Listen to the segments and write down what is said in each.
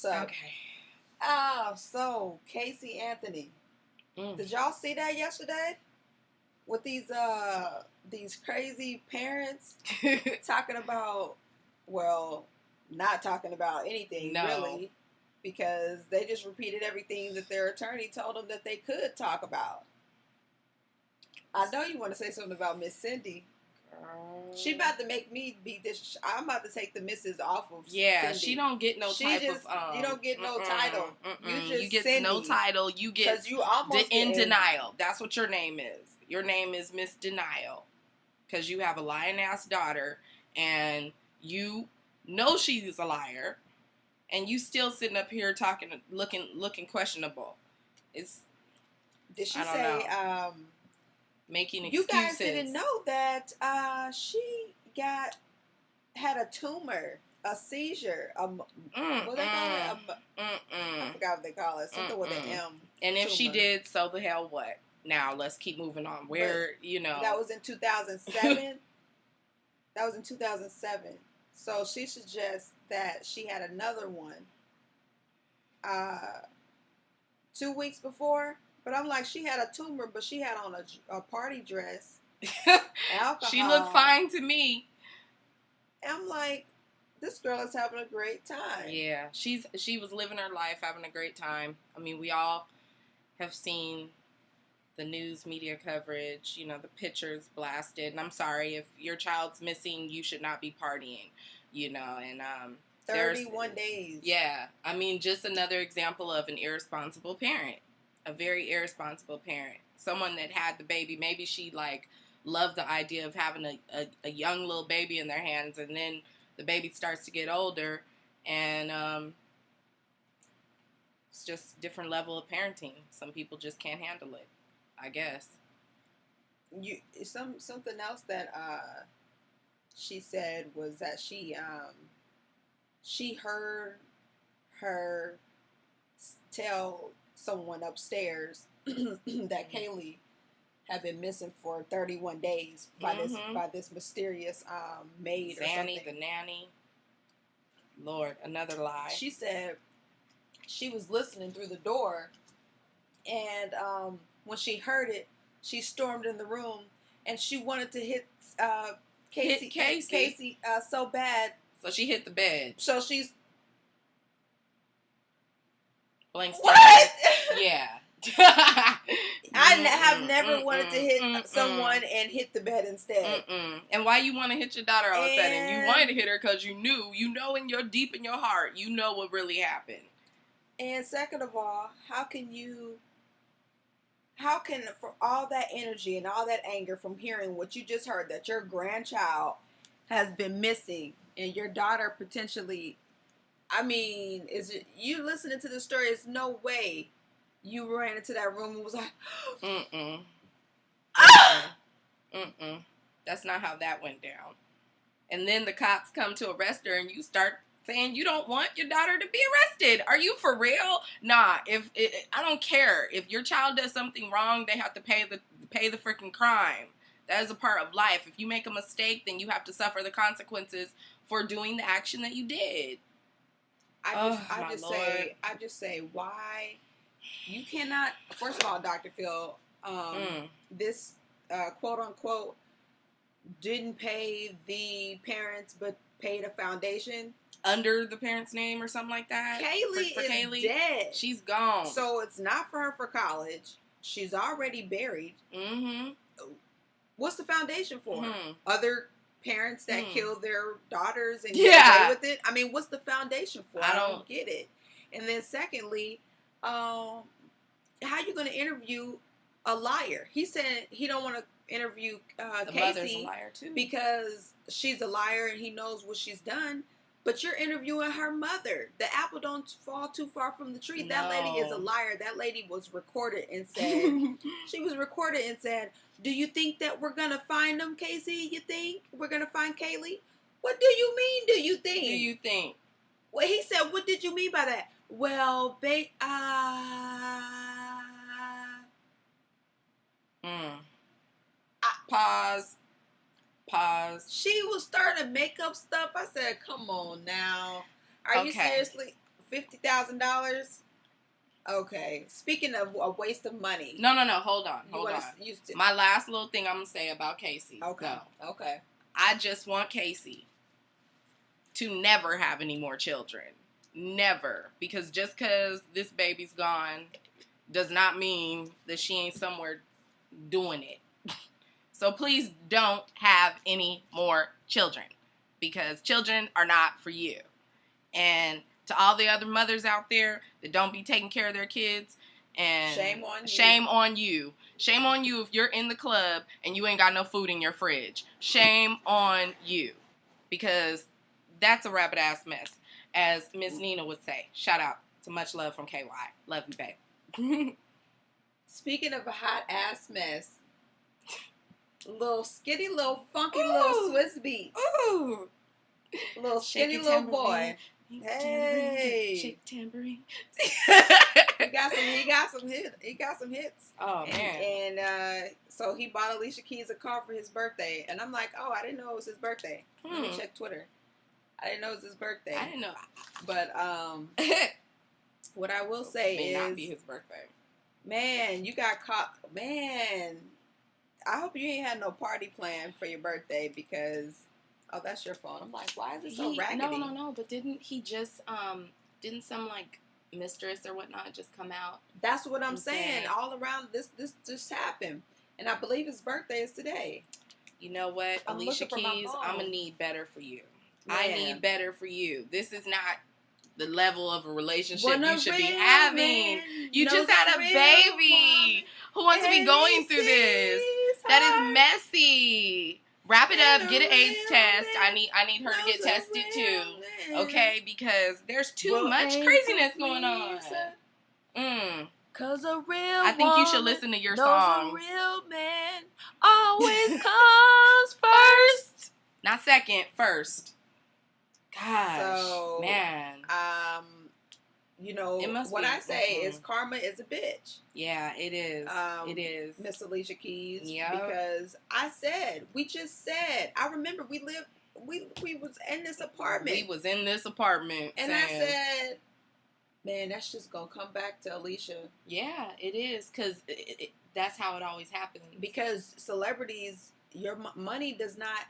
what's up? Okay. So Casey Anthony. Did y'all see that yesterday? With these crazy parents talking about, well, not talking about anything really, because they just repeated everything that their attorney told them that they could talk about. I know you want to say something about Miss Cindy. She about to make me beat this. I'm about to take the missus off of. Yeah, Cindy. she don't get no type of. You don't get no title. You get Cindy. No title. You get you almost in denial. That's what your name is. Your name is Miss Denial, because you have a lying ass daughter, and you know she's a liar, and you still sitting up here talking, looking questionable. It's. Did she say? Making excuses. You guys didn't know that she had a tumor, a seizure, what they call it? I forgot what they call it. Something with an M. And if she did, so the hell what? Now let's keep moving on. Where that was in 2007. That was in 2007. So she suggests that she had another one 2 weeks before. But I'm like, she had a tumor, but she had on a party dress. Alcohol. She looked fine to me. And I'm like, this girl is having a great time. Yeah, she was living her life, having a great time. I mean, we all have seen the news media coverage, the pictures blasted. And I'm sorry, if your child's missing, you should not be partying, and 31 days. Yeah, I mean, just another example of an irresponsible parent. A very irresponsible parent. Someone that had the baby, maybe she loved the idea of having a young little baby in their hands, and then the baby starts to get older, and it's just different level of parenting. Some people just can't handle it, I guess. Something else that she said was that she heard her tell someone upstairs that Kaylee had been missing for 31 days by this mysterious maid or something. The nanny. Lord, another lie. She said she was listening through the door, and when she heard it, she stormed in the room, and she wanted to hit Casey so bad. So she hit the bed. So she's blank. What? Yeah. I have never wanted to hit someone and hit the bed instead. And why you want to hit your daughter all of a sudden? You wanted to hit her because you know deep in your heart, you know what really happened. And second of all, how can for all that energy and all that anger from hearing what you just heard, that your grandchild has been missing and your daughter potentially, I mean, is it you listening to the story? It's no way you ran into that room and was like, That's not how that went down. And then the cops come to arrest her, and you start saying you don't want your daughter to be arrested. Are you for real? Nah. I don't care if your child does something wrong, they have to pay the freaking crime. That is a part of life. If you make a mistake, then you have to suffer the consequences for doing the action that you did. I just say why you cannot. First of all, Dr. Phil, this quote unquote didn't pay the parents, but paid a foundation under the parent's name or something like that. Kaylee is dead. She's gone. So it's not for her for college. She's already buried. What's the foundation for? Other parents that kill their daughters and get away with it? I mean, what's the foundation for? I don't get it. And then secondly, how you going to interview a liar? He said he don't want to interview the Casey mother's a liar too, because she's a liar and he knows what she's done. But you're interviewing her mother. The apple don't fall too far from the tree. No. That lady is a liar. That lady was recorded and said, do you think that we're going to find them, Casey? You think we're going to find Kaylee? What do you mean, do you think? Well, he said, what did you mean by that? Well, Pause. She was starting to make up stuff. I said, come on now. Are you seriously? $50,000. Okay. Speaking of a waste of money. No. Hold on. My last little thing I'm gonna say about Casey. Okay. No. Okay. I just want Casey to never have any more children. Never. Because just because this baby's gone does not mean that she ain't somewhere doing it. So please don't have any more children. Because children are not for you. And to all the other mothers out there that don't be taking care of their kids, and shame on you. Shame on you. Shame on you if you're in the club and you ain't got no food in your fridge. Shame on you. Because that's a rabbit ass mess. As Miss Nina would say. Shout out to Much Love from KY. Love you, babe. Speaking of a hot ass mess, little skinny, little funky, little Swiss beats. Ooh. Little skinny little boy. Hey, shake tambourine. he got some hits. Oh man. And so he bought Alicia Keys a car for his birthday, and I'm like, oh, I didn't know it was his birthday. Let me check Twitter. I didn't know it was his birthday. I didn't know. But what I will say may is, not be his birthday. Man, you got caught. Man, I hope you ain't had no party planned for your birthday because. Oh, that's your phone. I'm like, why is it so raggedy? No. But didn't he just, didn't some, like, mistress or whatnot just come out? That's what I'm saying. All around this just happened. And I believe his birthday is today. You know what? Alicia Keys, I'm going to need better for you. Man. I need better for you. This is not the level of a relationship you should be having. You just had a baby who wants to be going through this. That is messy. Wrap it up. Get an AIDS test. I need her to get tested too. Okay, because there's too much craziness going on. Cause a real I think you should listen to your songs. A real man always comes first. Not second, first. Gosh, so, man. You know, what I say is karma is a bitch. Yeah, it is. It is. Miss Alicia Keys. Yeah. Because we just said, I remember we was in this apartment. We was in this apartment. And I said, man, that's just going to come back to Alicia. Yeah, it is. Because that's how it always happens. Because celebrities, your money does not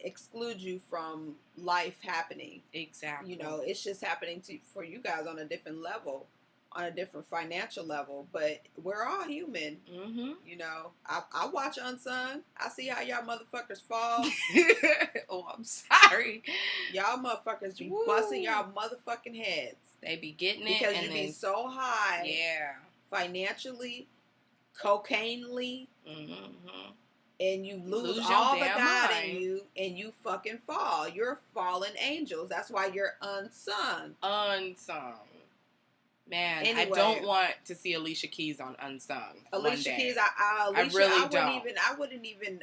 exclude you from life happening. Exactly. You know, it's just happening for you guys on a different level, on a different financial level. But we're all human. Mm-hmm. You know, I watch Unsung. I see how y'all motherfuckers fall. Oh, I'm sorry. Y'all motherfuckers be busting y'all motherfucking heads. They be getting it. Because you be so high. Yeah. Financially, cocainely. Mm-hmm. And you lose all the God in you, and you fucking fall. You're fallen angels. That's why you're unsung. Unsung. Man, anyway, I don't want to see Alicia Keys on Unsung. Alicia Keys, I wouldn't even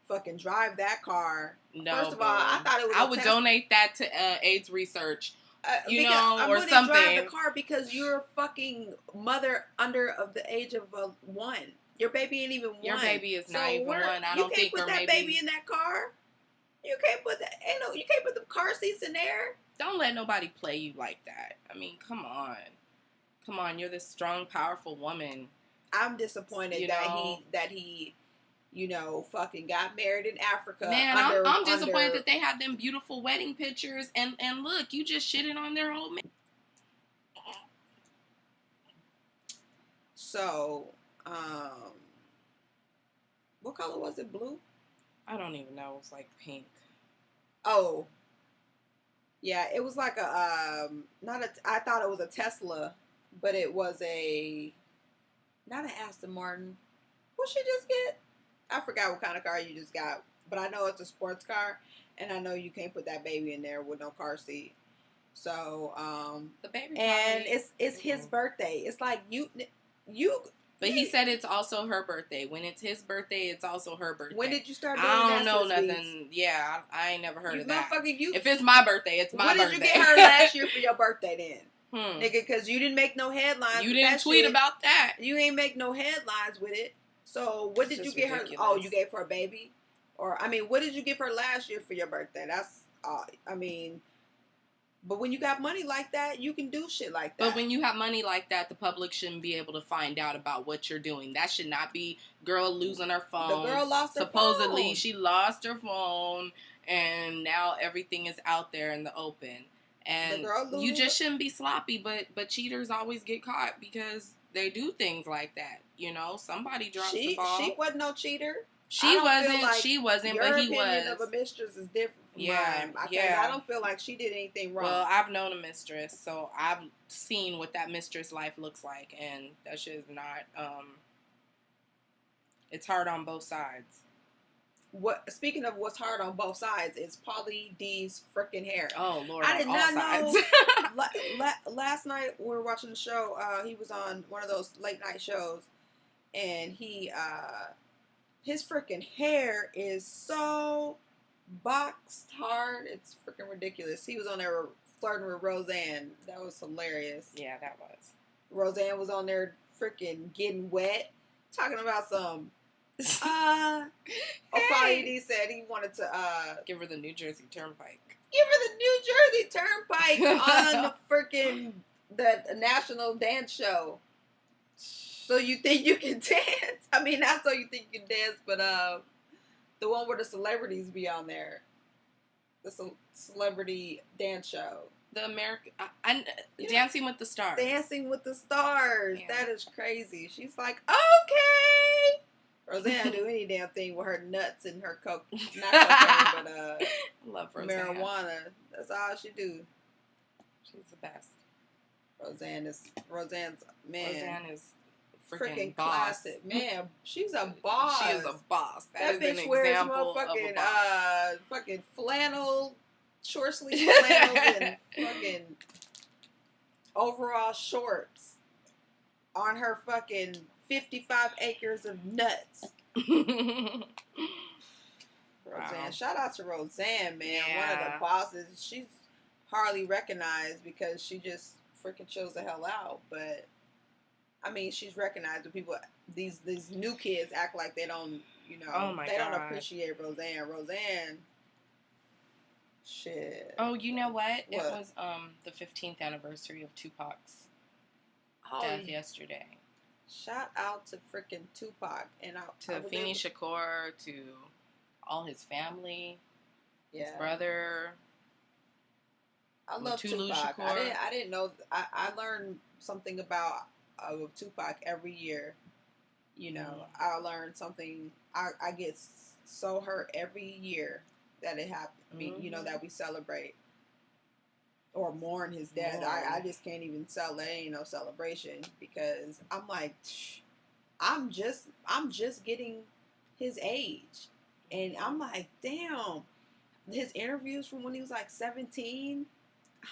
fucking drive that car. No, first of all, I thought it was. I would donate that to AIDS research. I or something. Drive the car because you're a fucking mother under of the age of 1. Your baby ain't even 1. Your baby is not even 1. I don't think you can't put that baby in that car. You can't put that. You can't put the car seats in there. Don't let nobody play you like that. I mean, come on. You're this strong, powerful woman. I'm disappointed that he, fucking got married in Africa. Man, I'm disappointed that they have them beautiful wedding pictures. And look, you just shitted on their whole. So. What color was it? Blue? I don't even know. It was like pink. Oh. Yeah, it was like I thought it was a Tesla, but it was not an Aston Martin. What she just get? I forgot what kind of car you just got, but I know it's a sports car, and I know you can't put that baby in there with no car seat. So, the baby, and it's his birthday. It's like you. But he said it's also her birthday. When it's his birthday, it's also her birthday. When did you start doing that? I don't know nothing. Yeah, I ain't never heard of that. If it's my birthday, it's my birthday. What did you get her last year for your birthday then? Nigga, because you didn't make no headlines. You didn't tweet about that. You ain't make no headlines with it. So what did you get her? Oh, you gave her a baby? Or, what did you give her last year for your birthday? That's I mean, but when you got money like that, you can do shit like that. But when you have money like that, the public shouldn't be able to find out about what you're doing. That should not be girl losing her phone. The girl lost her phone. Supposedly, she lost her phone, and now everything is out there in the open. And you just shouldn't be sloppy, but cheaters always get caught because they do things like that. You know, somebody drops the ball. She wasn't no cheater. She wasn't, but he was. Your opinion of a mistress is different from mine. Because I don't feel like she did anything wrong. Well, I've known a mistress, so I've seen what that mistress life looks like, and that shit is not, it's hard on both sides. Speaking of what's hard on both sides, is Pauly D's freaking hair. Oh, Lord, I did on not all know. Last night, we were watching the show. He was on one of those late night shows, and his freaking hair is so boxed hard. It's freaking ridiculous. He was on there flirting with Roseanne. That was hilarious. Yeah, that was. Roseanne was on there freaking getting wet, talking about some. Pauly D said he wanted to give her the New Jersey Turnpike. Give her the New Jersey Turnpike on the national dance show. So you think you can dance? I mean, not so you think you can dance, but the one where the celebrities be on there, the celebrity dance show, the American Dancing with the Stars. Dancing with the Stars. Yeah. That is crazy. She's like, okay. Roseanne do any damn thing with her nuts and her not cocaine, but I love Roseanne. Marijuana. That's all she do. She's the best. Roseanne's man. Roseanne is freaking classic. Man, she's a boss. She is a boss. That is bitch an wears example motherfucking of a boss. Fucking flannel, short sleeve flannels and fucking overall shorts on her fucking 55 acres of nuts. Roseanne. Wow. Shout out to Roseanne, man. Yeah. One of the bosses. She's hardly recognized because she just freaking chills the hell out. But I mean, she's recognized. But people, these new kids act like they don't, they don't appreciate Roseanne. Roseanne, shit. Oh, you know what? It was the 15th anniversary of Tupac's death yesterday. Shout out to freaking Tupac and to Afeni Shakur, to all his family, his brother. I love Tupac. I didn't know. I learned something about Tupac every year. You know, I learned something. I get so hurt every year that it happened. I mean, that we celebrate or mourn his death. I just can't even that ain't no celebration because I'm like, I'm just getting his age, and I'm like, damn, his interviews from when he was like 17.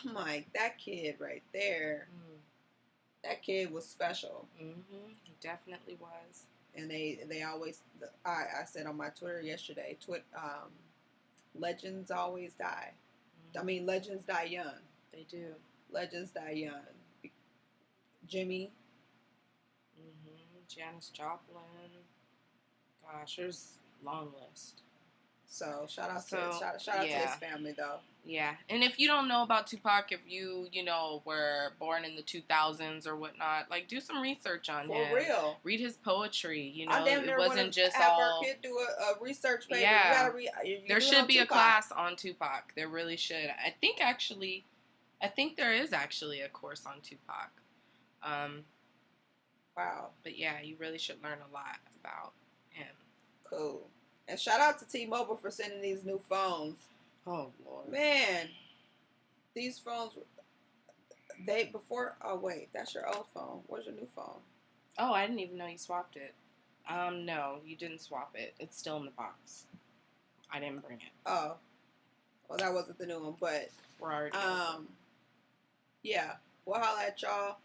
I'm like, that kid right there. That kid was special. He definitely was. And they always, I said on my Twitter yesterday, legends always die. I mean, legends die young. They do. Legends die young. Jimmy. Janis Joplin. Gosh, there's a long list. So shout out to his family though. Yeah, and if you don't know about Tupac, if you were born in the 2000s or whatnot, like do some research on him. For real. Read his poetry. It wasn't just have our kid do a research paper. Yeah. You gotta there should be a class on Tupac. There really should. I think there is actually a course on Tupac. Wow. But yeah, you really should learn a lot about him. Cool. And shout out to T-Mobile for sending these new phones. Oh, Lord. Man. These phones, oh, wait. That's your old phone. Where's your new phone? Oh, I didn't even know you swapped it. No, you didn't swap it. It's still in the box. I didn't bring it. Oh. Well, that wasn't the new one, but. We're already yeah. We'll holla at y'all.